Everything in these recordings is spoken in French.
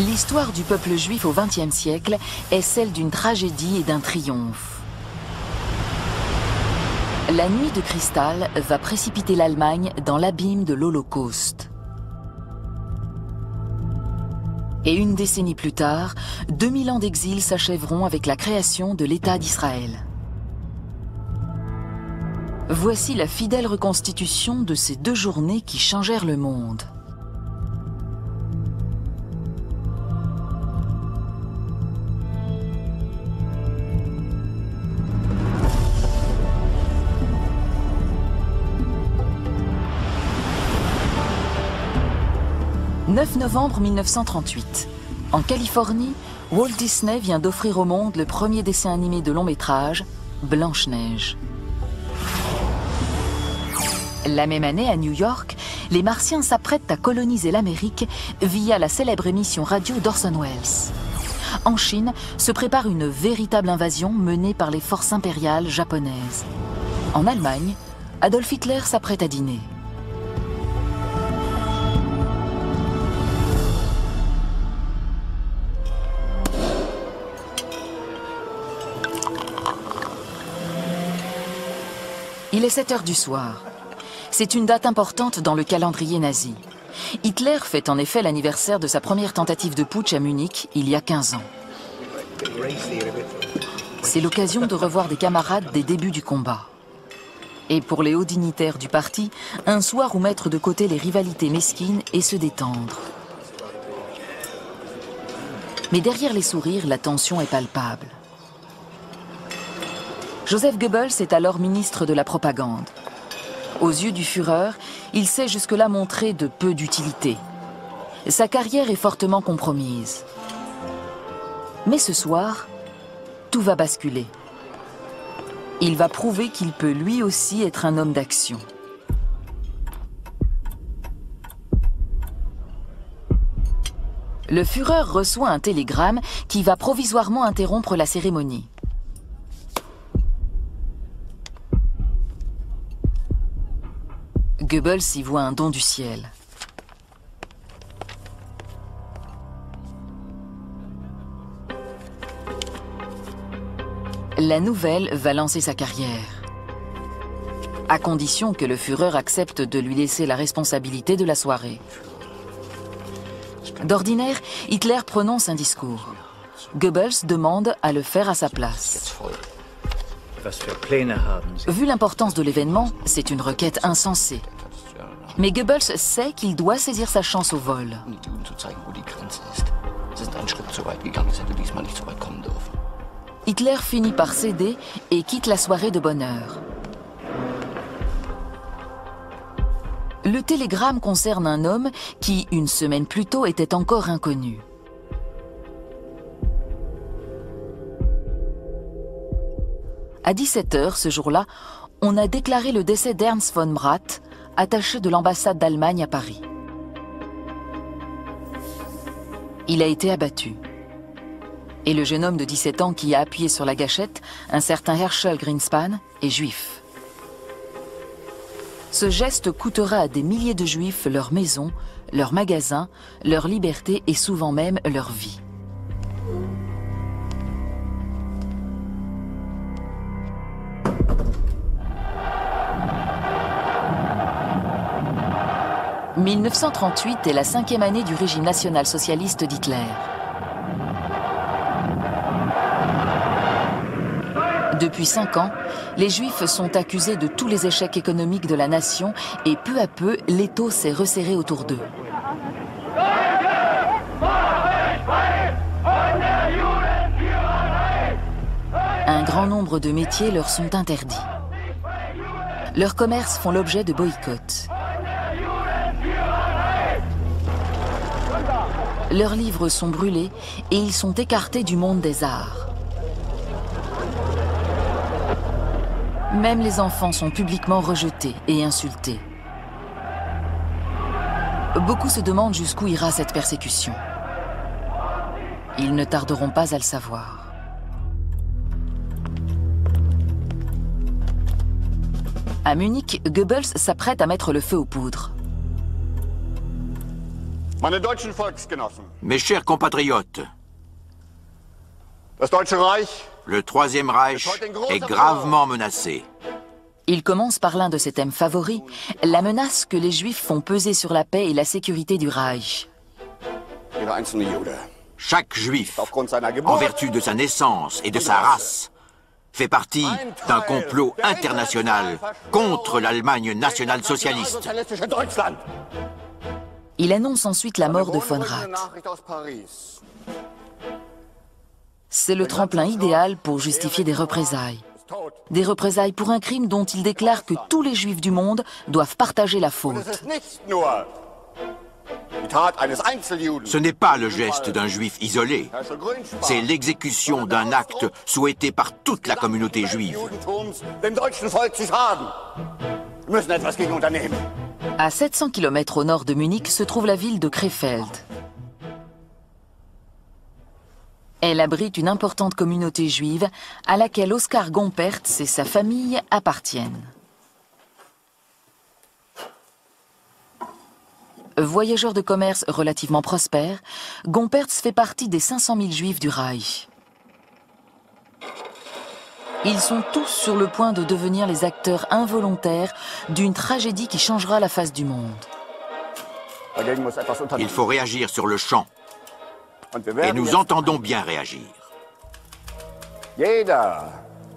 L'histoire du peuple juif au XXe siècle est celle d'une tragédie et d'un triomphe. La nuit de cristal va précipiter l'Allemagne dans l'abîme de l'Holocauste. Et une décennie plus tard, 2000 ans d'exil s'achèveront avec la création de l'État d'Israël. Voici la fidèle reconstitution de ces 2 journées qui changèrent le monde. « 9 novembre 1938. En Californie, Walt Disney vient d'offrir au monde le premier dessin animé de long métrage, Blanche-Neige. La même année, à New York, les Martiens s'apprêtent à coloniser l'Amérique via la célèbre émission radio d'Orson Welles. En Chine, se prépare une véritable invasion menée par les forces impériales japonaises. En Allemagne, Adolf Hitler s'apprête à dîner. Il est 7 heures du soir. C'est une date importante dans le calendrier nazi. Hitler fête en effet l'anniversaire de sa première tentative de putsch à Munich, il y a 15 ans. C'est l'occasion de revoir des camarades des débuts du combat. Et pour les hauts dignitaires du parti, un soir où mettre de côté les rivalités mesquines et se détendre. Mais derrière les sourires, la tension est palpable. Joseph Goebbels est alors ministre de la propagande. Aux yeux du Führer, il s'est jusque-là montré de peu d'utilité. Sa carrière est fortement compromise. Mais ce soir, tout va basculer. Il va prouver qu'il peut lui aussi être un homme d'action. Le Führer reçoit un télégramme qui va provisoirement interrompre la cérémonie. Goebbels y voit un don du ciel. La nouvelle va lancer sa carrière, à condition que le Führer accepte de lui laisser la responsabilité de la soirée. D'ordinaire, Hitler prononce un discours. Goebbels demande à le faire à sa place. Vu l'importance de l'événement, c'est une requête insensée. Mais Goebbels sait qu'il doit saisir sa chance au vol. Hitler finit par céder et quitte la soirée de bonne heure. Le télégramme concerne un homme qui, une semaine plus tôt, était encore inconnu. À 17 h ce jour-là, on a déclaré le décès d'Ernst von Brath, attaché de l'ambassade d'Allemagne à Paris. Il a été abattu. Et le jeune homme de 17 ans qui a appuyé sur la gâchette, un certain Herschel Greenspan, est juif. Ce geste coûtera à des milliers de juifs leur maison, leur magasin, leur liberté et souvent même leur vie. « 1938 est la 5e année du régime national-socialiste d'Hitler. Depuis 5 ans, les Juifs sont accusés de tous les échecs économiques de la nation et peu à peu, l'étau s'est resserré autour d'eux. Un grand nombre de métiers leur sont interdits. Leurs commerces font l'objet de boycotts. Leurs livres sont brûlés et ils sont écartés du monde des arts. Même les enfants sont publiquement rejetés et insultés. Beaucoup se demandent jusqu'où ira cette persécution. Ils ne tarderont pas à le savoir. À Munich, Goebbels s'apprête à mettre le feu aux poudres. Meine deutschen Volksgenossen, Mes chers compatriotes, das Deutsche Reich le Troisième Reich est gravement menacé. Il commence par l'un de ses thèmes favoris, la menace que les Juifs font peser sur la paix et la sécurité du Reich. jeder einzelne Jude, Chaque Juif, aufgrund seiner en Geburt, vertu de sa naissance et de sa race, fait partie d'un complot international contre l'Allemagne nationale-socialiste. sozialistische Deutschland. Il annonce ensuite la mort de von Beunruhigende Rath. Nachricht aus Paris. C'est le tremplin idéal pour justifier des représailles. Ist tot. Des représailles pour un crime dont il déclare que tous les Juifs du monde doivent partager la Es faute. ist nicht nur die Tat eines Einzeljuden. Ce n'est pas le geste d'un Juif isolé, Herrscher Grünspan, c'est l'exécution d'un acte souhaité par toute la communauté juive. Judentums dem deutschen Volk zu schaden. Wir müssen etwas gegen unternehmen. À 700 km au nord de Munich se trouve la ville de Krefeld. Elle abrite une importante communauté juive à laquelle Oskar Gompertz et sa famille appartiennent. Voyageur de commerce relativement prospère, Gompertz fait partie des 500 000 juifs du Reich. Ils sont tous sur le point de devenir les acteurs involontaires d'une tragédie qui changera la face du monde. Dagegen muss etwas Il unternehmen. faut réagir sur le champ, Und wir et werden nous jetzt entendons bien réagir. jeder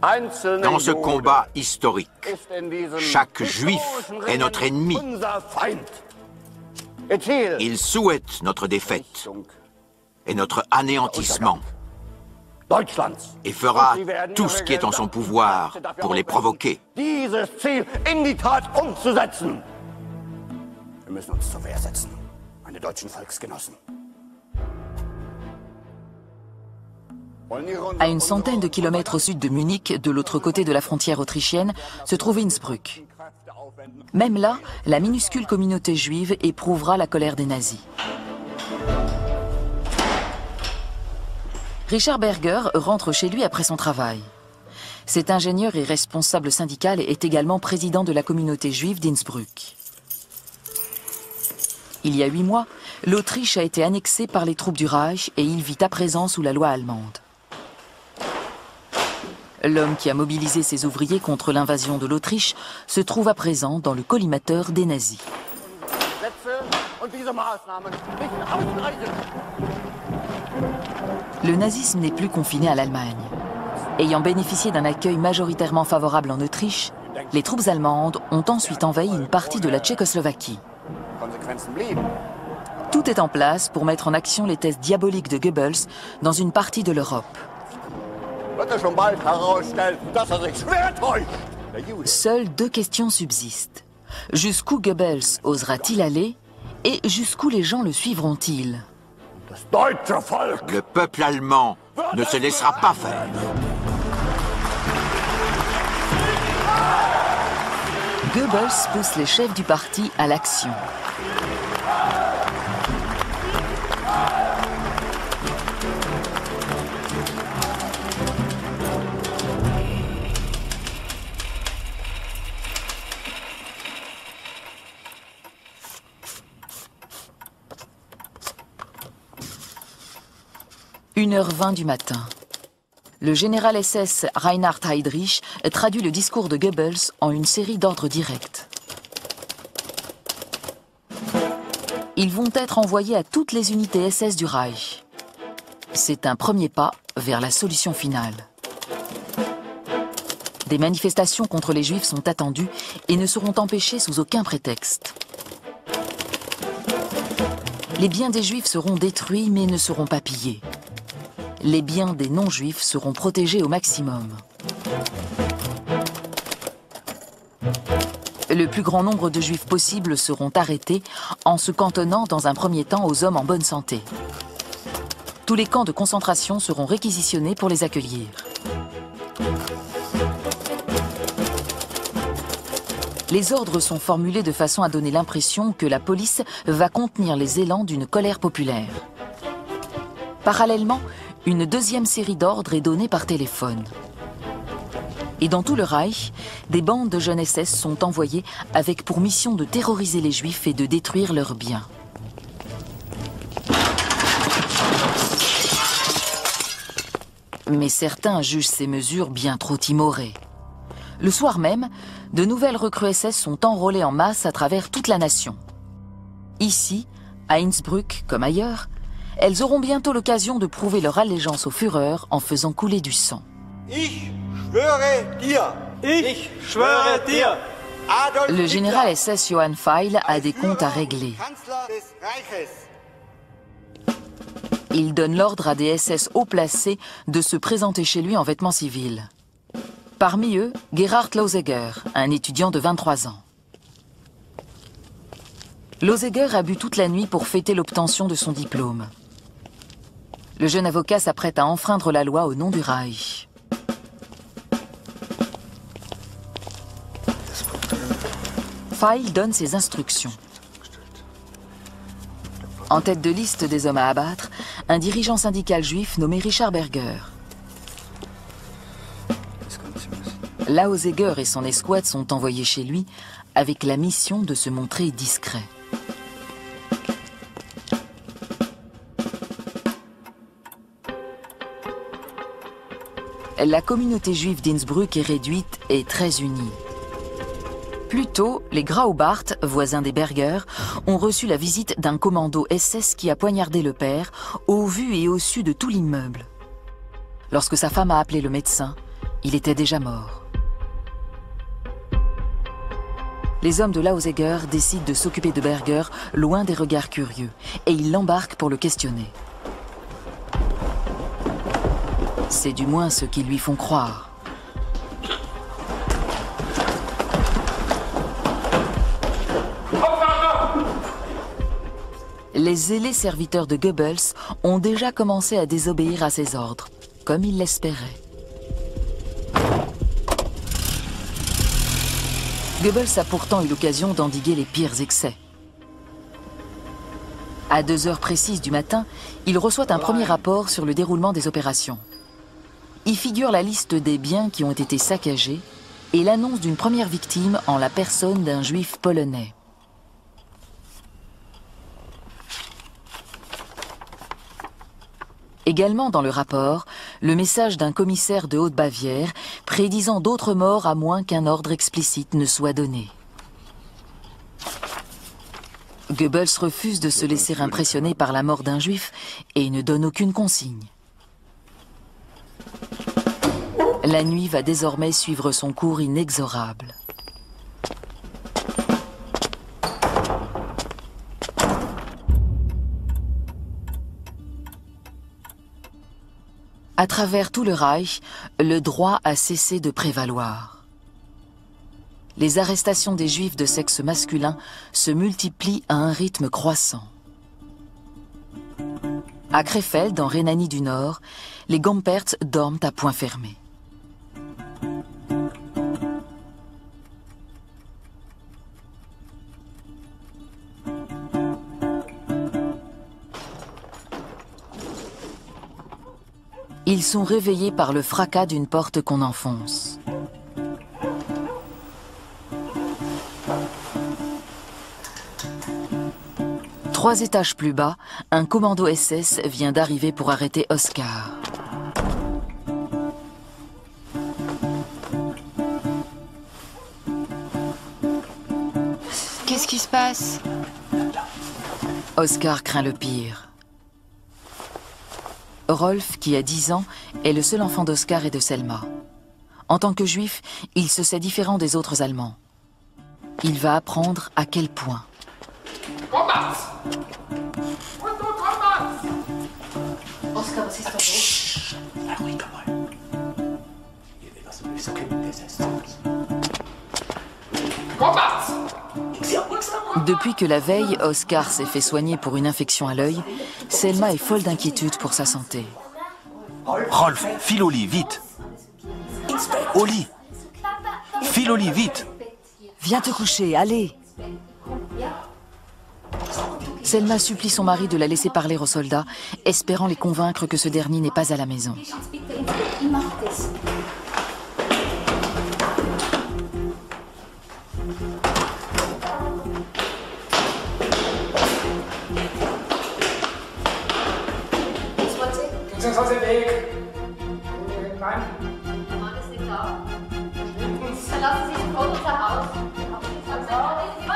einzelne Dans ce Jude combat historique, ist in diesem chaque Juif historischen est notre Ringen ennemi. unser Feind. Ihr Ziel il souhaite notre défaite et notre anéantissement, Deutschlands. et fera Und sie werden tout ihre ce qui est en son gesamten pouvoir Kräfte dafür pour les aufwenden, provoquer. dieses Ziel in die Tat umzusetzen. Wir müssen uns zur Wehr setzen, meine deutschen Volksgenossen. À une centaine de kilomètres au sud de Munich, de l'autre côté de la frontière autrichienne, se trouve Innsbruck. Même là, la minuscule communauté juive éprouvera la colère des nazis. Richard Berger rentre chez lui après son travail. Cet ingénieur et responsable syndical est également président de la communauté juive d'Innsbruck. Il y a 8 mois, l'Autriche a été annexée par les troupes du Reich et il vit à présent sous la loi allemande. L'homme qui a mobilisé ses ouvriers contre l'invasion de l'Autriche se trouve à présent dans le collimateur des nazis. Le nazisme n'est plus confiné à l'Allemagne. Ayant bénéficié d'un accueil majoritairement favorable en Autriche, les troupes allemandes ont ensuite envahi une partie de la Tchécoslovaquie. Tout est en place pour mettre en action les thèses diaboliques de Goebbels dans une partie de l'Europe. Seules 2 questions subsistent. Jusqu'où Goebbels osera-t-il aller et jusqu'où les gens le suivront-ils? Le peuple allemand ne se laissera pas faire. Goebbels pousse les chefs du parti à l'action. « 1h20 du matin. Le général SS Reinhard Heydrich traduit le discours de Goebbels en une série d'ordres directs. Ils vont être envoyés à toutes les unités SS du Reich. C'est un premier pas vers la solution finale. Des manifestations contre les Juifs sont attendues et ne seront empêchées sous aucun prétexte. Les biens des Juifs seront détruits mais ne seront pas pillés. Les biens des non-juifs seront protégés au maximum. Le plus grand nombre de juifs possible seront arrêtés en se cantonnant dans un premier temps aux hommes en bonne santé. Tous les camps de concentration seront réquisitionnés pour les accueillir. Les ordres sont formulés de façon à donner l'impression que la police va contenir les élans d'une colère populaire. Parallèlement, une deuxième série d'ordres est donnée par téléphone. Et dans tout le Reich, des bandes de jeunes SS sont envoyées avec pour mission de terroriser les Juifs et de détruire leurs biens. Mais certains jugent ces mesures bien trop timorées. Le soir même, de nouvelles recrues SS sont enrôlées en masse à travers toute la nation. Ici, à Innsbruck comme ailleurs, elles auront bientôt l'occasion de prouver leur allégeance au Führer en faisant couler du sang. Ich schwöre dir. Ich schwöre dir. Le général SS Johann Feil a des comptes à régler. Il donne l'ordre à des SS haut placés de se présenter chez lui en vêtements civils. Parmi eux, Gerhard Loseger, un étudiant de 23 ans. Loseger a bu toute la nuit pour fêter l'obtention de son diplôme. Le jeune avocat s'apprête à enfreindre la loi au nom du Reich. Feil donne ses instructions. En tête de liste des hommes à abattre, un dirigeant syndical juif nommé Richard Berger. Lauseger et son escouade sont envoyés chez lui avec la mission de se montrer discrets. La communauté juive d'Innsbruck est réduite et très unie. Plus tôt, les Graubart, voisins des Berger, ont reçu la visite d'un commando SS qui a poignardé le père, au vu et au su de tout l'immeuble. Lorsque sa femme a appelé le médecin, il était déjà mort. Les hommes de Lauseger décident de s'occuper de Berger, loin des regards curieux, et ils l'embarquent pour le questionner. C'est du moins ce qu'ils lui font croire. Les zélés serviteurs de Goebbels ont déjà commencé à désobéir à ses ordres, comme il l'espérait. Goebbels a pourtant eu l'occasion d'endiguer les pires excès. À 2 heures précises du matin, il reçoit un premier rapport sur le déroulement des opérations. Y figure la liste des biens qui ont été saccagés et l'annonce d'une première victime en la personne d'un juif polonais. Également dans le rapport, le message d'un commissaire de Haute-Bavière prédisant d'autres morts à moins qu'un ordre explicite ne soit donné. Goebbels refuse de se laisser impressionner par la mort d'un juif et ne donne aucune consigne. La nuit va désormais suivre son cours inexorable. À travers tout le Reich, le droit a cessé de prévaloir. Les arrestations des Juifs de sexe masculin se multiplient à un rythme croissant. À Krefeld, en Rhénanie du Nord, les Gomperts dorment à point fermé. Ils sont réveillés par le fracas d'une porte qu'on enfonce. Trois étages plus bas, un commando SS vient d'arriver pour arrêter Oscar. Qu'est-ce qui se passe? Oscar craint le pire. Rolf, qui a 10 ans, est le seul enfant d'Oscar et de Selma. En tant que juif, il se sait différent des autres Allemands. Il va apprendre à quel point. Oscar, was ist da los? Ruhiger mal. Ihr will was du so kennen, der ist Depuis que la veille, Oscar s'est fait soigner pour une infection à l'œil, Selma est folle d'inquiétude pour sa santé. Rolf, file au lit, vite. Au lit. File au lit, vite. Viens te coucher, allez. Selma supplie son mari de la laisser parler aux soldats, espérant les convaincre que ce dernier n'est pas à la maison.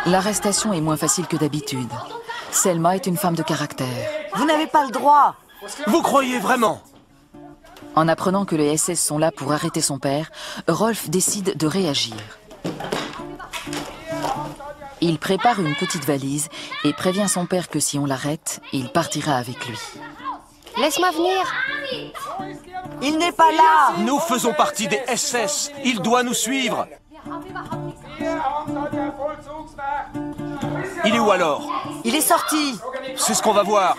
L'arrestation est moins facile que d'habitude. Selma est une femme de caractère. Vous n'avez pas le droit. Vous croyez vraiment? En apprenant que les SS sont là pour arrêter son père, Rolf décide de réagir. Il prépare une petite valise et prévient son père que si on l'arrête, il partira avec lui. Laisse-moi venir. Il n'est pas là. Nous faisons partie des SS. Il doit nous suivre. Il est où alors? Il est sorti. C'est ce qu'on va voir.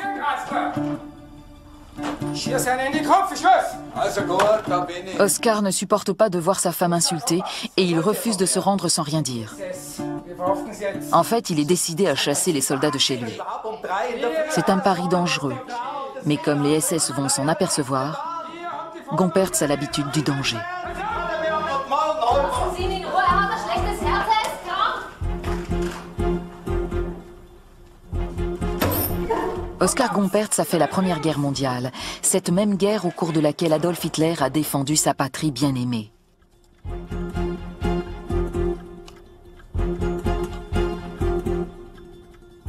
Oscar ne supporte pas de voir sa femme insultée et il refuse de se rendre sans rien dire. En fait, il est décidé à chasser les soldats de chez lui. C'est un pari dangereux, mais comme les SS vont s'en apercevoir, Gompertz a l'habitude du danger. Oskar Gompertz a fait la Première Guerre mondiale, cette même guerre au cours de laquelle Adolf Hitler a défendu sa patrie bien-aimée.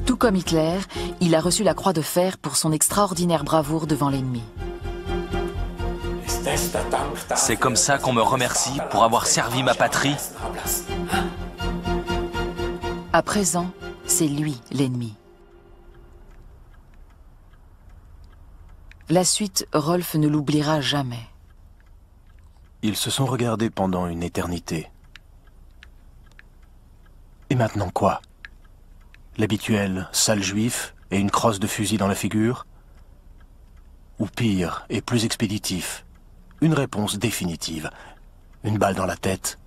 Tout comme Hitler, il a reçu la Croix de Fer pour son extraordinaire bravoure devant l'ennemi. C'est comme ça qu'on me remercie pour avoir servi ma patrie. À présent, c'est lui l'ennemi. La suite, Rolf ne l'oubliera jamais. Ils se sont regardés pendant une éternité. Et maintenant quoi? L'habituel sale juif et une crosse de fusil dans la figure? Ou pire et plus expéditif, une réponse définitive, une balle dans la tête?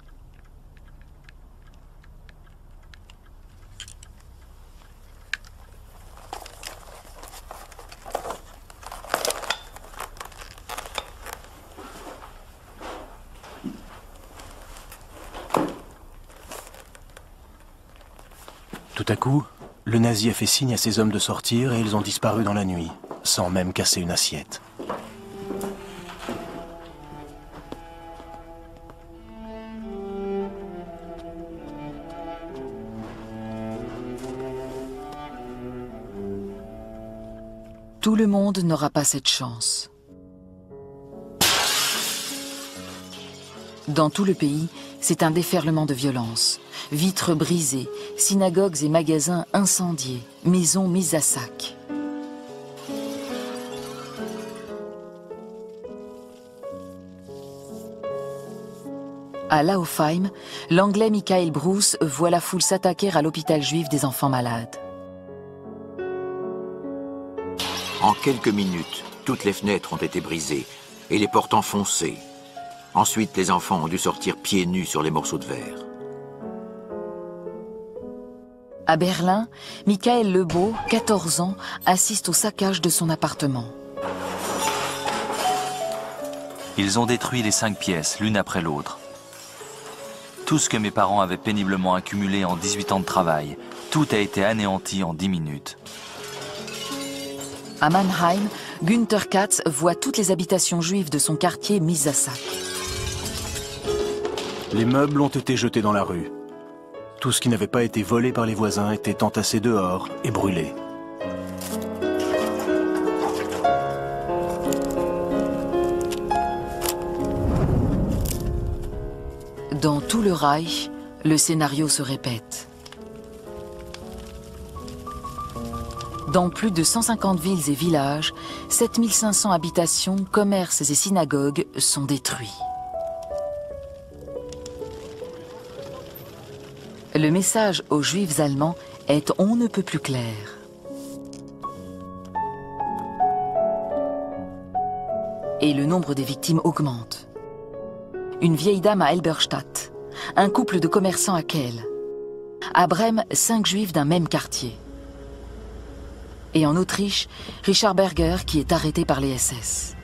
Tout à coup, le nazi a fait signe à ses hommes de sortir et ils ont disparu dans la nuit, sans même casser une assiette. Tout le monde n'aura pas cette chance. Dans tout le pays, c'est un déferlement de violence. Vitres brisées, synagogues et magasins incendiés, maisons mises à sac. À Laufheim, l'Anglais Michael Bruce voit la foule s'attaquer à l'hôpital juif des enfants malades. En quelques minutes, toutes les fenêtres ont été brisées et les portes enfoncées. Ensuite, les enfants ont dû sortir pieds nus sur les morceaux de verre. À Berlin, Michael Lebeau, 14 ans, assiste au saccage de son appartement. Ils ont détruit les 5 pièces, l'une après l'autre. Tout ce que mes parents avaient péniblement accumulé en 18 ans de travail, tout a été anéanti en 10 minutes. À Mannheim, Günther Katz voit toutes les habitations juives de son quartier mises à sac. Les meubles ont été jetés dans la rue. Tout ce qui n'avait pas été volé par les voisins était entassé dehors et brûlé. Dans tout le Reich, le scénario se répète. Dans plus de 150 villes et villages, 7500 habitations, commerces et synagogues sont détruits. Le message aux Juifs allemands est on ne peut plus clair. Et le nombre des victimes augmente. Une vieille dame à Elberstadt, un couple de commerçants à Kehl. À Brême, 5 Juifs d'un même quartier. Et en Autriche, Richard Berger qui est arrêté par les SS.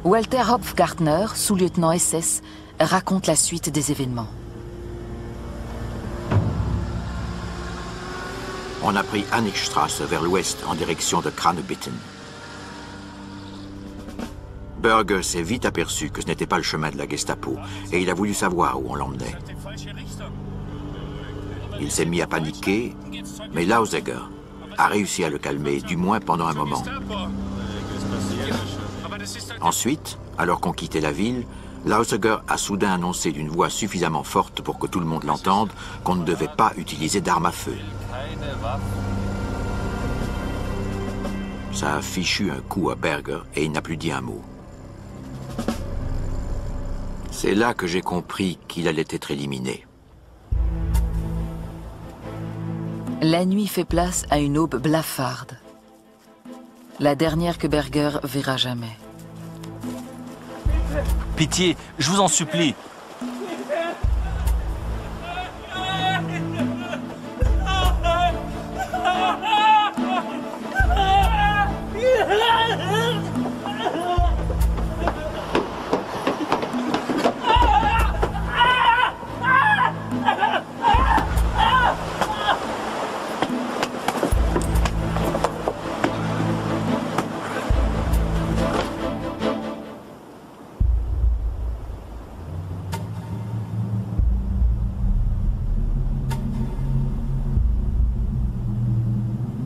Walter Hopfgartner, sous-lieutenant SS, raconte la suite des événements. On a pris Annickstrasse vers l'ouest en direction de Kranebitten. Berger s'est vite aperçu que ce n'était pas le chemin de la Gestapo et il a voulu savoir où on l'emmenait. Il s'est mis à paniquer, mais Lausager a réussi à le calmer, du moins pendant un moment. Ensuite, alors qu'on quittait la ville, Lausager a soudain annoncé d'une voix suffisamment forte pour que tout le monde l'entende qu'on ne devait pas utiliser d'armes à feu. Ça a fichu un coup à Berger et il n'a plus dit un mot. C'est là que j'ai compris qu'il allait être éliminé. La nuit fait place à une aube blafarde. La dernière que Berger verra jamais. Pitié, je vous en supplie.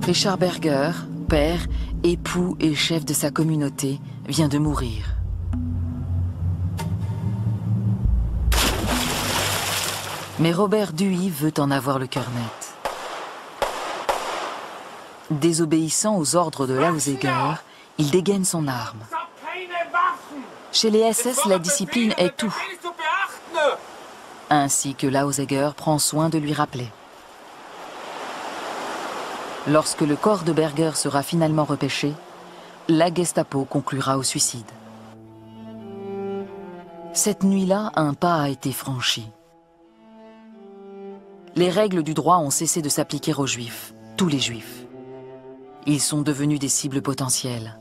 Richard Berger, père, époux et chef de sa communauté, vient de mourir. Mais Robert Duhy veut en avoir le cœur net. Désobéissant aux ordres de Lausager, il dégaine son arme. Chez les SS, la discipline est tout. Ainsi que Lausager prend soin de lui rappeler. Lorsque le corps de Berger sera finalement repêché, la Gestapo conclura au suicide. Cette nuit-là, un pas a été franchi. Les règles du droit ont cessé de s'appliquer aux Juifs, tous les Juifs. Ils sont devenus des cibles potentielles.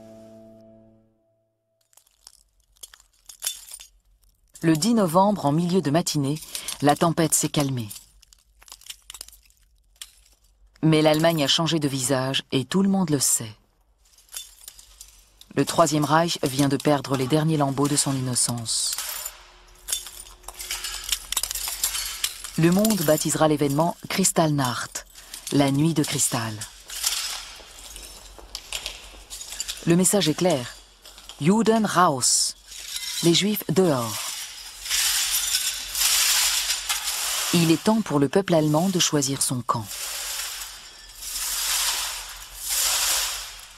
Le 10 novembre, en milieu de matinée, la tempête s'est calmée. Mais l'Allemagne a changé de visage et tout le monde le sait. Le Troisième Reich vient de perdre les derniers lambeaux de son innocence. Le monde baptisera l'événement Kristallnacht, la nuit de cristal. Le message est clair. Juden raus, les Juifs dehors. Il est temps pour le peuple allemand de choisir son camp.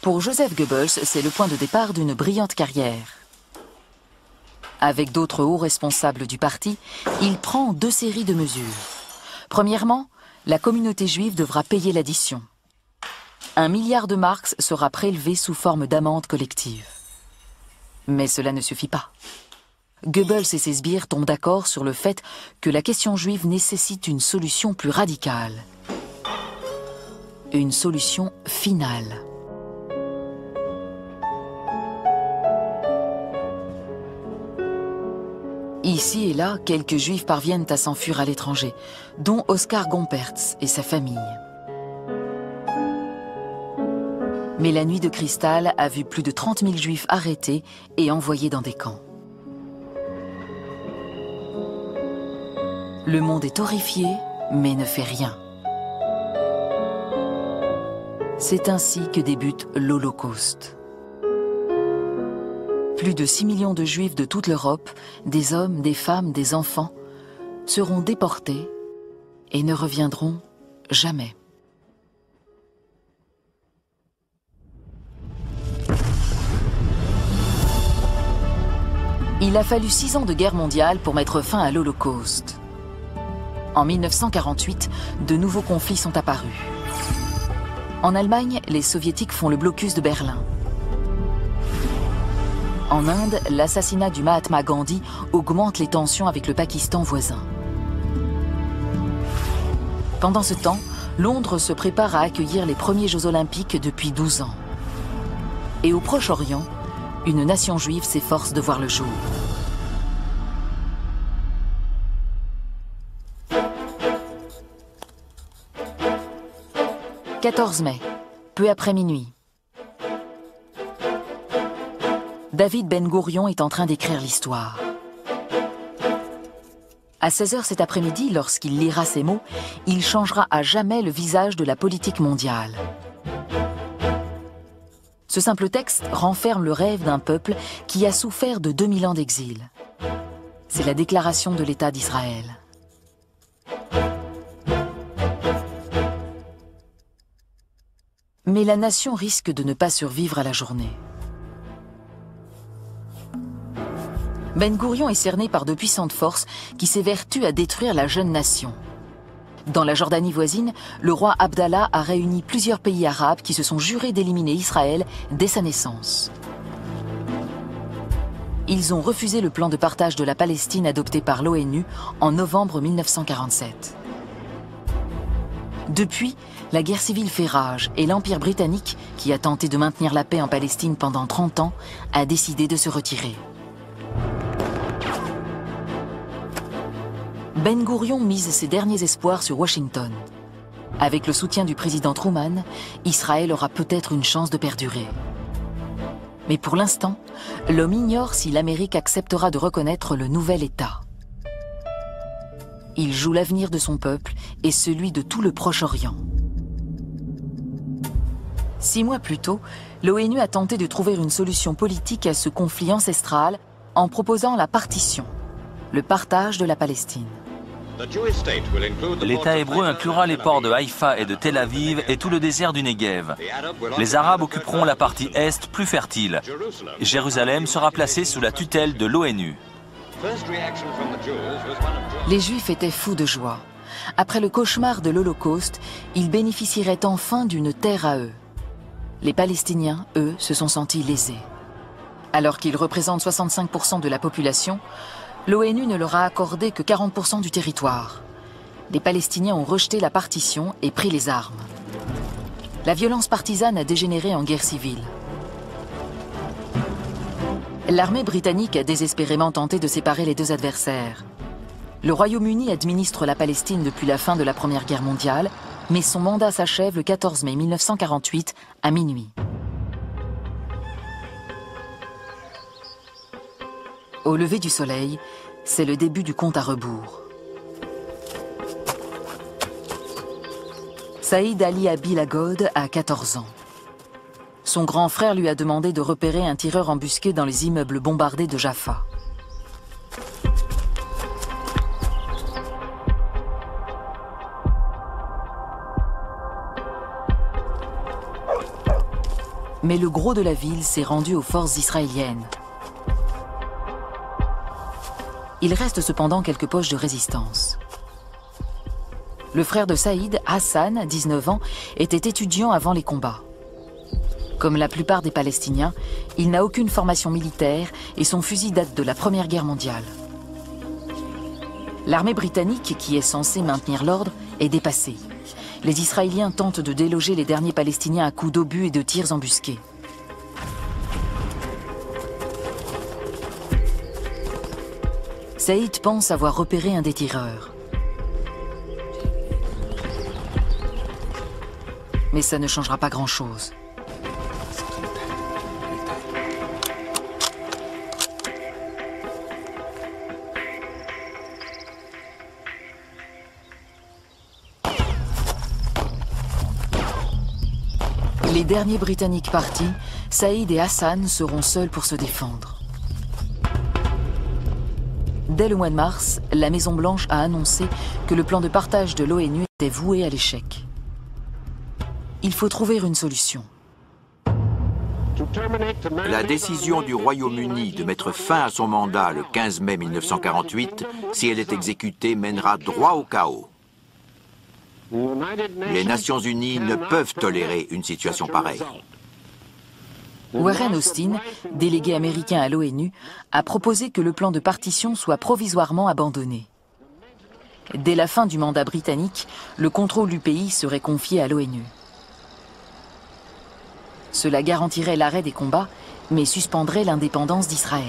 Pour Joseph Goebbels, c'est le point de départ d'une brillante carrière. Avec d'autres hauts responsables du parti, il prend 2 séries de mesures. Premièrement, la communauté juive devra payer l'addition. 1 milliard de marks sera prélevé sous forme d'amende collective. Mais cela ne suffit pas. Goebbels et ses sbires tombent d'accord sur le fait que la question juive nécessite une solution plus radicale. Une solution finale. Ici et là, quelques Juifs parviennent à s'enfuir à l'étranger, dont Oskar Gompertz et sa famille. Mais la nuit de cristal a vu plus de 30 000 Juifs arrêtés et envoyés dans des camps. Le monde est horrifié, mais ne fait rien. C'est ainsi que débute l'Holocauste. Plus de 6 millions de Juifs de toute l'Europe, des hommes, des femmes, des enfants, seront déportés et ne reviendront jamais. Il a fallu 6 ans de guerre mondiale pour mettre fin à l'Holocauste. En 1948, de nouveaux conflits sont apparus. En Allemagne, les Soviétiques font le blocus de Berlin. En Inde, l'assassinat du Mahatma Gandhi augmente les tensions avec le Pakistan voisin. Pendant ce temps, Londres se prépare à accueillir les premiers Jeux Olympiques depuis 12 ans. Et au Proche-Orient, une nation juive s'efforce de voir le jour. « 14 mai, peu après minuit. David Ben Gourion est en train d'écrire l'histoire. À 16 h cet après-midi, lorsqu'il lira ces mots, il changera à jamais le visage de la politique mondiale. Ce simple texte renferme le rêve d'un peuple qui a souffert de 2000 ans d'exil. C'est la déclaration de l'État d'Israël. Mais la nation risque de ne pas survivre à la journée. Ben Gourion est cerné par de puissantes forces qui s'évertuent à détruire la jeune nation. Dans la Jordanie voisine, le roi Abdallah a réuni plusieurs pays arabes qui se sont jurés d'éliminer Israël dès sa naissance. Ils ont refusé le plan de partage de la Palestine adopté par l'ONU en novembre 1947. Depuis, la guerre civile fait rage et l'Empire britannique, qui a tenté de maintenir la paix en Palestine pendant 30 ans, a décidé de se retirer. Ben Gourion mise ses derniers espoirs sur Washington. Avec le soutien du président Truman, Israël aura peut-être une chance de perdurer. Mais pour l'instant, l'homme ignore si l'Amérique acceptera de reconnaître le nouvel État. Il joue l'avenir de son peuple et celui de tout le Proche-Orient. 6 mois plus tôt, l'ONU a tenté de trouver une solution politique à ce conflit ancestral en proposant la partition, le partage de la Palestine. L'État hébreu inclura les ports de Haïfa et de Tel Aviv et tout le désert du Negev. Les Arabes occuperont la partie est plus fertile. Jérusalem sera placée sous la tutelle de l'ONU. Les Juifs étaient fous de joie. Après le cauchemar de l'Holocauste, ils bénéficieraient enfin d'une terre à eux. Les Palestiniens, eux, se sont sentis lésés. Alors qu'ils représentent 65% de la population, l'ONU ne leur a accordé que 40% du territoire. Les Palestiniens ont rejeté la partition et pris les armes. La violence partisane a dégénéré en guerre civile. L'armée britannique a désespérément tenté de séparer les deux adversaires. Le Royaume-Uni administre la Palestine depuis la fin de la Première Guerre mondiale, mais son mandat s'achève le 14 mai 1948 à minuit. Au lever du soleil, c'est le début du compte à rebours. Saïd Ali Abi Lagod a 14 ans. Son grand frère lui a demandé de repérer un tireur embusqué dans les immeubles bombardés de Jaffa. Mais le gros de la ville s'est rendu aux forces israéliennes. Il reste cependant quelques poches de résistance. Le frère de Saïd, Hassan, 19 ans, était étudiant avant les combats. Comme la plupart des Palestiniens, il n'a aucune formation militaire et son fusil date de la Première Guerre mondiale. L'armée britannique, qui est censée maintenir l'ordre, est dépassée. Les Israéliens tentent de déloger les derniers Palestiniens à coups d'obus et de tirs embusqués. Saïd pense avoir repéré un des tireurs. Mais ça ne changera pas grand-chose. Les derniers Britanniques partis, Saïd et Hassan seront seuls pour se défendre. Dès le mois de mars, la Maison-Blanche a annoncé que le plan de partage de l'ONU était voué à l'échec. Il faut trouver une solution. La décision du Royaume-Uni de mettre fin à son mandat le 15 mai 1948, si elle est exécutée, mènera droit au chaos. Les Nations Unies ne peuvent tolérer une situation pareille. Warren Austin, délégué américain à l'ONU, a proposé que le plan de partition soit provisoirement abandonné. Dès la fin du mandat britannique, le contrôle du pays serait confié à l'ONU. Cela garantirait l'arrêt des combats, mais suspendrait l'indépendance d'Israël.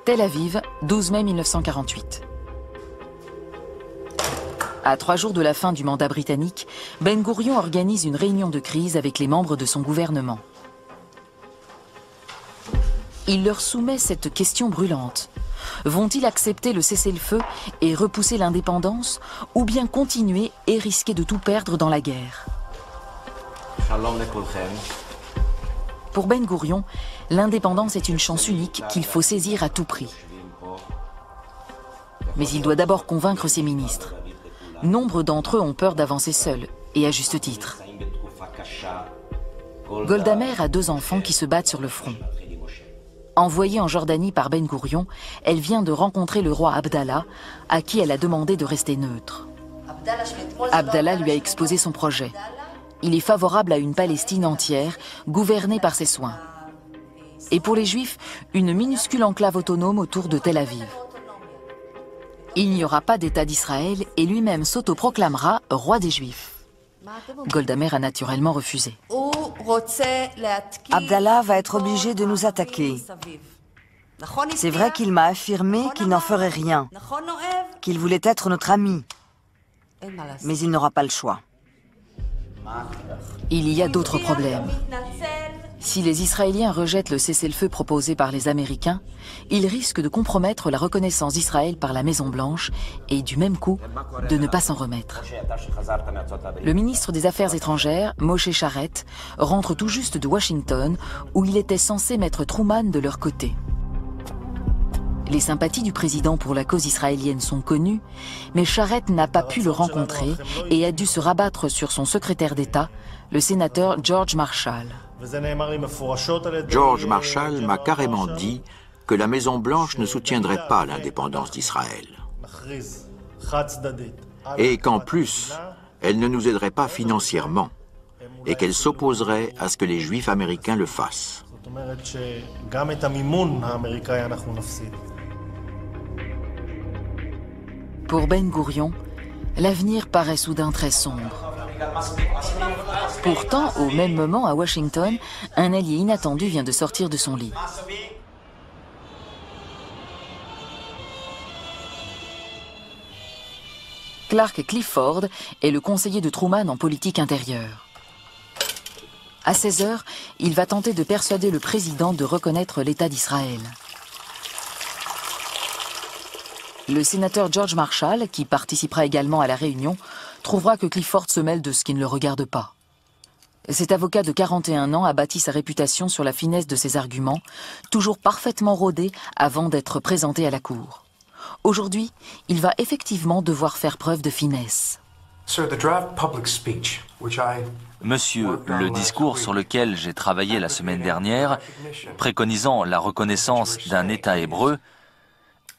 Tel Aviv, 12 mai 1948. À 3 jours de la fin du mandat britannique, Ben Gourion organise une réunion de crise avec les membres de son gouvernement. Il leur soumet cette question brûlante. Vont-ils accepter le cessez-le-feu et repousser l'indépendance, ou bien continuer et risquer de tout perdre dans la guerre? Pour Ben Gourion, l'indépendance est une chance unique qu'il faut saisir à tout prix. Mais il doit d'abord convaincre ses ministres. Nombre d'entre eux ont peur d'avancer seuls, et à juste titre. Golda Meir a 2 enfants qui se battent sur le front. Envoyée en Jordanie par Ben Gourion, elle vient de rencontrer le roi Abdallah, à qui elle a demandé de rester neutre. Abdallah lui a exposé son projet. Il est favorable à une Palestine entière, gouvernée par ses soins. Et pour les Juifs, une minuscule enclave autonome autour de Tel Aviv. Il n'y aura pas d'État d'Israël et lui-même s'autoproclamera roi des Juifs. Golda Meir a naturellement refusé. Abdallah va être obligé de nous attaquer. C'est vrai qu'il m'a affirmé qu'il n'en ferait rien, qu'il voulait être notre ami. Mais il n'aura pas le choix. Il y a d'autres problèmes. Si les Israéliens rejettent le cessez-le-feu proposé par les Américains, ils risquent de compromettre la reconnaissance d'Israël par la Maison-Blanche et, du même coup, de ne pas s'en remettre. Le ministre des Affaires étrangères, Moshe Sharett, rentre tout juste de Washington, où il était censé mettre Truman de leur côté. Les sympathies du président pour la cause israélienne sont connues, mais Sharett n'a pas pu le rencontrer et a dû se rabattre sur son secrétaire d'État, le sénateur George Marshall. George Marshall m'a carrément dit que la Maison-Blanche ne soutiendrait pas l'indépendance d'Israël. Et qu'en plus, elle ne nous aiderait pas financièrement et qu'elle s'opposerait à ce que les Juifs américains le fassent. Pour Ben Gourion, l'avenir paraît soudain très sombre. Pourtant, au même moment, à Washington, un allié inattendu vient de sortir de son lit. Clark Clifford est le conseiller de Truman en politique intérieure. À 16 h, il va tenter de persuader le président de reconnaître l'État d'Israël. Le sénateur George Marshall, qui participera également à la réunion, trouvera que Clifford se mêle de ce qui ne le regarde pas. Cet avocat de 41 ans a bâti sa réputation sur la finesse de ses arguments, toujours parfaitement rodés avant d'être présenté à la cour. Aujourd'hui, il va effectivement devoir faire preuve de finesse. Monsieur, le discours sur lequel j'ai travaillé la semaine dernière, préconisant la reconnaissance d'un État hébreu,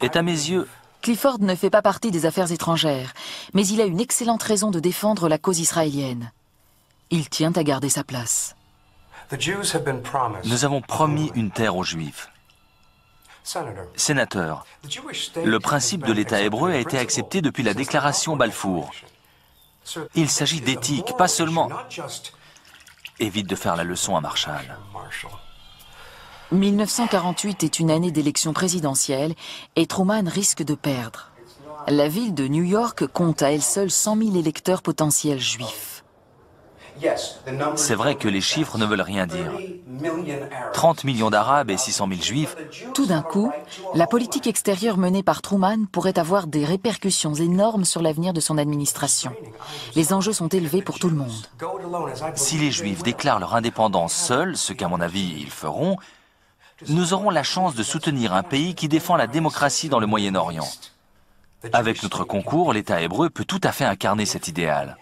est à mes yeux... Clifford ne fait pas partie des affaires étrangères, mais il a une excellente raison de défendre la cause israélienne. Il tient à garder sa place. Nous avons promis une terre aux Juifs. Sénateur, le principe de l'État hébreu a été accepté depuis la déclaration Balfour. Il s'agit d'éthique, pas seulement... Évite de faire la leçon à Marshall. 1948 est une année d'élection présidentielle et Truman risque de perdre. La ville de New York compte à elle seule 100 000 électeurs potentiels juifs. C'est vrai que les chiffres ne veulent rien dire. 30 millions d'Arabes et 600 000 Juifs. Tout d'un coup, la politique extérieure menée par Truman pourrait avoir des répercussions énormes sur l'avenir de son administration. Les enjeux sont élevés pour tout le monde. Si les Juifs déclarent leur indépendance seuls, ce qu'à mon avis ils feront, nous aurons la chance de soutenir un pays qui défend la démocratie dans le Moyen-Orient. Avec notre concours, l'État hébreu peut tout à fait incarner cet idéal.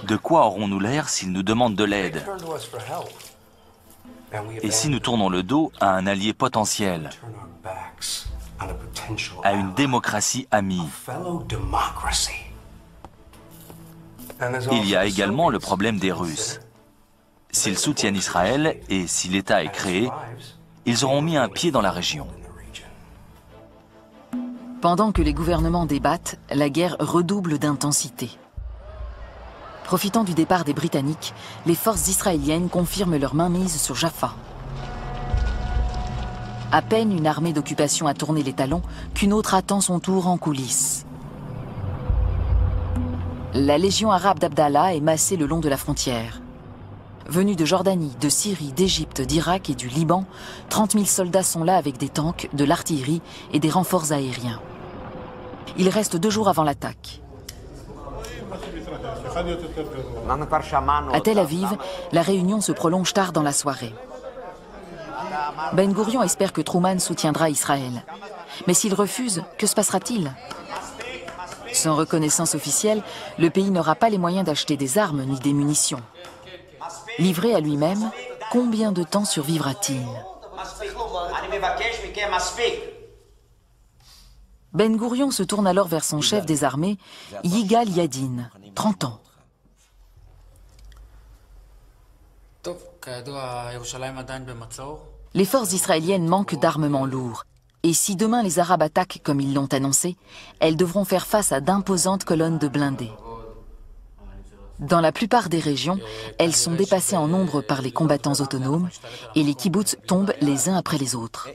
De quoi aurons-nous l'air s'ils nous demandent de l'aide? Et si nous tournons le dos à un allié potentiel, à une démocratie amie? Il y a également le problème des Russes. S'ils soutiennent Israël et si l'État est créé, ils auront mis un pied dans la région. Pendant que les gouvernements débattent, la guerre redouble d'intensité. Profitant du départ des Britanniques, les forces israéliennes confirment leur mainmise sur Jaffa. À peine une armée d'occupation a tourné les talons qu'une autre attend son tour en coulisses. La légion arabe d'Abdallah est massée le long de la frontière. Venus de Jordanie, de Syrie, d'Égypte, d'Irak et du Liban, 30 000 soldats sont là avec des tanks, de l'artillerie et des renforts aériens. Il reste 2 jours avant l'attaque. À Tel Aviv, la réunion se prolonge tard dans la soirée. Ben Gourion espère que Truman soutiendra Israël. Mais s'il refuse, que se passera-t-il? Sans reconnaissance officielle, le pays n'aura pas les moyens d'acheter des armes ni des munitions. Livré à lui-même, combien de temps survivra-t-il? Ben Gourion se tourne alors vers son chef des armées, Yigal Yadin, 30 ans. Les forces israéliennes manquent d'armements lourds. Et si demain les Arabes attaquent comme ils l'ont annoncé, elles devront faire face à d'imposantes colonnes de blindés. Dans la plupart des régions, elles sont dépassées en nombre par les combattants autonomes et les kibboutz tombent les uns après les autres.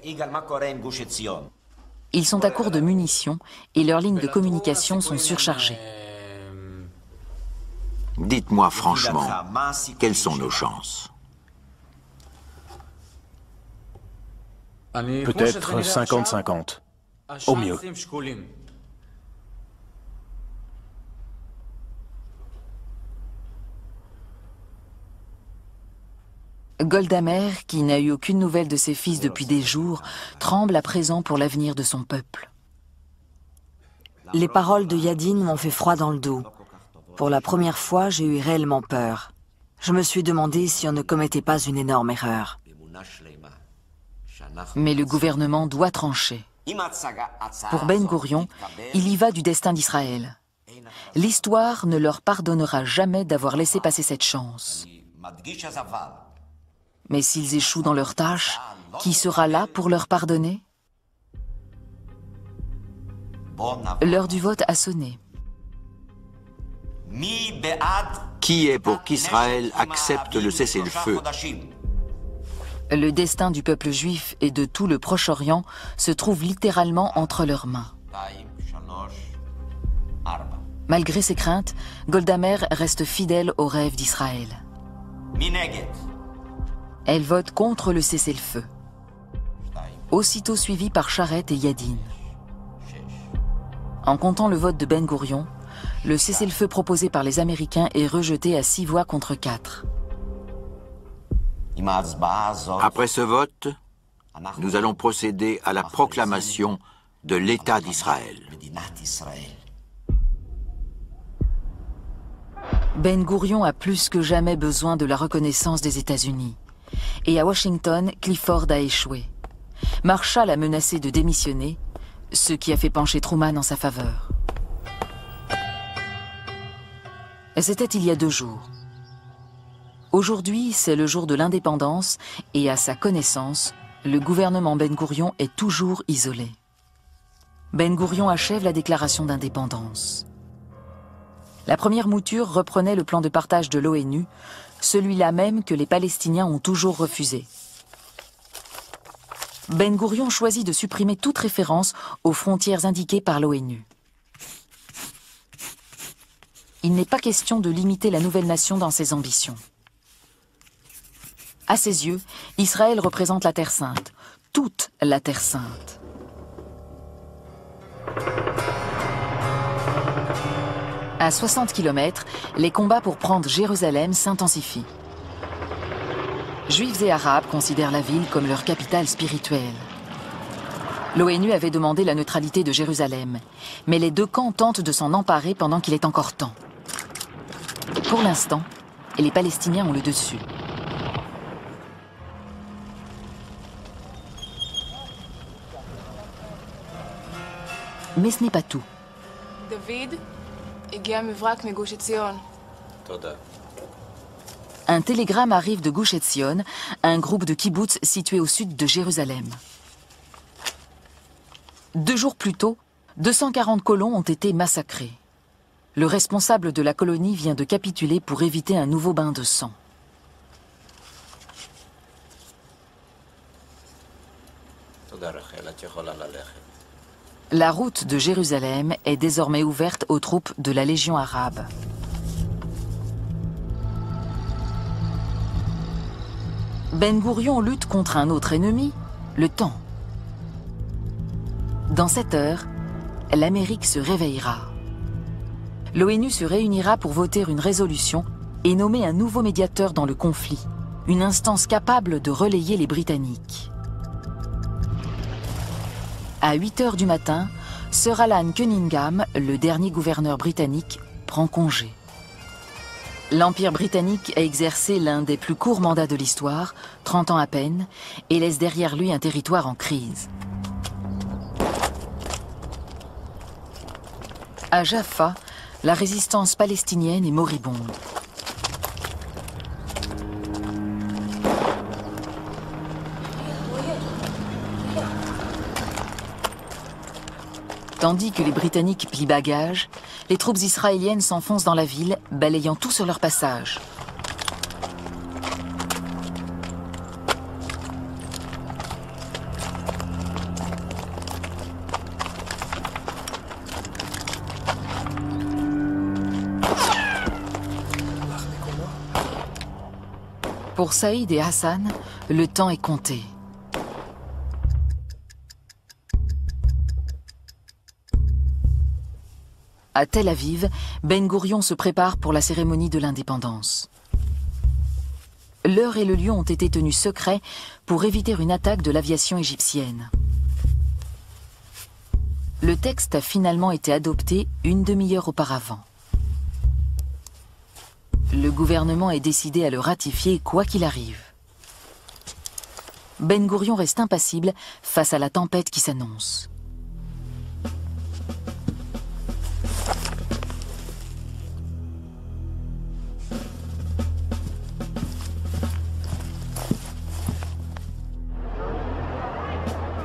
Ils sont à court de munitions et leurs lignes de communication sont surchargées. Dites-moi franchement, quelles sont nos chances? Peut-être 50-50, au mieux. Golda Meir, qui n'a eu aucune nouvelle de ses fils depuis des jours, tremble à présent pour l'avenir de son peuple. Les paroles de Yadin m'ont fait froid dans le dos. Pour la première fois, j'ai eu réellement peur. Je me suis demandé si on ne commettait pas une énorme erreur. Mais le gouvernement doit trancher. Pour Ben Gourion, il y va du destin d'Israël. L'histoire ne leur pardonnera jamais d'avoir laissé passer cette chance. Mais s'ils échouent dans leur tâche, qui sera là pour leur pardonner? L'heure du vote a sonné. Qui est pour qu'Israël accepte le cessez-le-feu? Le destin du peuple juif et de tout le Proche-Orient se trouve littéralement entre leurs mains. Malgré ses craintes, Golda Meir reste fidèle au rêve d'Israël. Elle vote contre le cessez-le-feu, aussitôt suivie par Charette et Yadin. En comptant le vote de Ben Gourion, le cessez-le-feu proposé par les Américains est rejeté à 6 voix contre 4. Après ce vote, nous allons procéder à la proclamation de l'État d'Israël. Ben Gourion a plus que jamais besoin de la reconnaissance des États-Unis. Et à Washington, Clifford a échoué. Marshall a menacé de démissionner, ce qui a fait pencher Truman en sa faveur. C'était il y a 2 jours. Aujourd'hui, c'est le jour de l'indépendance et à sa connaissance, le gouvernement Ben Gourion est toujours isolé. Ben Gourion achève la déclaration d'indépendance. La première mouture reprenait le plan de partage de l'ONU, celui-là même que les Palestiniens ont toujours refusé. Ben Gourion choisit de supprimer toute référence aux frontières indiquées par l'ONU. Il n'est pas question de limiter la nouvelle nation dans ses ambitions. À ses yeux, Israël représente la Terre Sainte, toute la Terre Sainte. À 60 km, les combats pour prendre Jérusalem s'intensifient. Juifs et Arabes considèrent la ville comme leur capitale spirituelle. L'ONU avait demandé la neutralité de Jérusalem, mais les 2 camps tentent de s'en emparer pendant qu'il est encore temps. Pour l'instant, les Palestiniens ont le dessus. Mais ce n'est pas tout. David, un télégramme arrive de Gush Etzion, un groupe de kibboutz situé au sud de Jérusalem. 2 jours plus tôt, 240 colons ont été massacrés. Le responsable de la colonie vient de capituler pour éviter un nouveau bain de sang. La route de Jérusalem est désormais ouverte aux troupes de la Légion arabe. Ben Gourion lutte contre un autre ennemi, le temps. Dans 7 heures, l'Amérique se réveillera. L'ONU se réunira pour voter une résolution et nommer un nouveau médiateur dans le conflit, une instance capable de relayer les Britanniques. À 8 heures du matin, Sir Alan Cunningham, le dernier gouverneur britannique, prend congé. L'Empire britannique a exercé l'un des plus courts mandats de l'histoire, 30 ans à peine, et laisse derrière lui un territoire en crise. À Jaffa, la résistance palestinienne est moribonde. Tandis que les Britanniques plient bagages, les troupes israéliennes s'enfoncent dans la ville, balayant tout sur leur passage. Pour Saïd et Hassan, le temps est compté. À Tel Aviv, Ben Gourion se prépare pour la cérémonie de l'indépendance. L'heure et le lieu ont été tenus secrets pour éviter une attaque de l'aviation égyptienne. Le texte a finalement été adopté une demi-heure auparavant. Le gouvernement est décidé à le ratifier quoi qu'il arrive. Ben Gourion reste impassible face à la tempête qui s'annonce.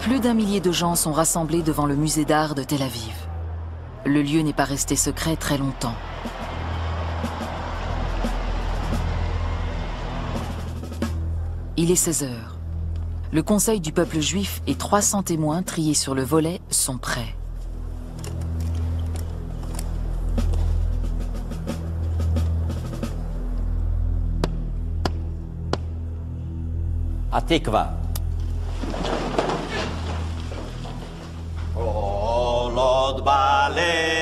Plus d'1 millier de gens sont rassemblés devant le musée d'art de Tel Aviv. Le lieu n'est pas resté secret très longtemps. Il est 16 heures. Le Conseil du peuple juif et 300 témoins triés sur le volet sont prêts. Atikva. Olod bale